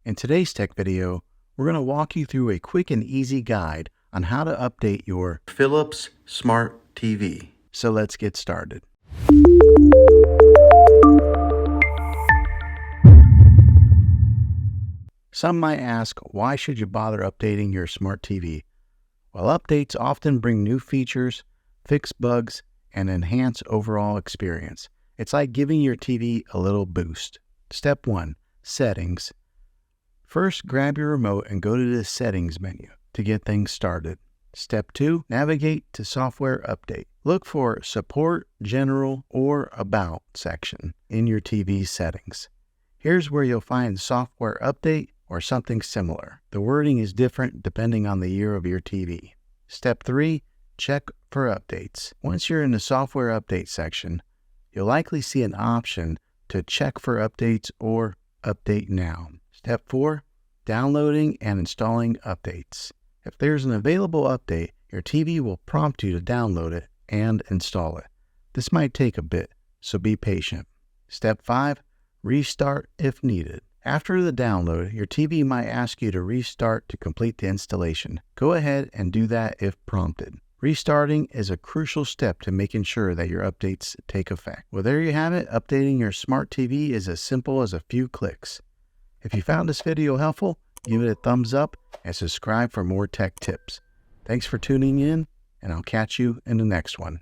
In today's tech video, we're going to walk you through a quick and easy guide on how to update your Philips Smart TV. So let's get started. Some might ask, why should you bother updating your smart TV? Well, updates often bring new features, fix bugs, and enhance overall experience. It's like giving your TV a little boost. Step 1. Settings. First, grab your remote and go to the Settings menu to get things started. Step 2. Navigate to Software Update. Look for Support, General, or About section in your TV settings. Here's where you'll find Software Update or something similar. The wording is different depending on the year of your TV. Step 3. Check for updates. Once you're in the Software Update section, you'll likely see an option to check for updates or Update Now. Step 4. Downloading and installing updates. If there's an available update, your TV will prompt you to download it and install it. This might take a bit, so be patient. Step 5. Restart if needed. After the download, your TV might ask you to restart to complete the installation. Go ahead and do that if prompted. Restarting is a crucial step to making sure that your updates take effect. Well, there you have it. Updating your smart TV is as simple as a few clicks. If you found this video helpful, give it a thumbs up and subscribe for more tech tips. Thanks for tuning in, and I'll catch you in the next one.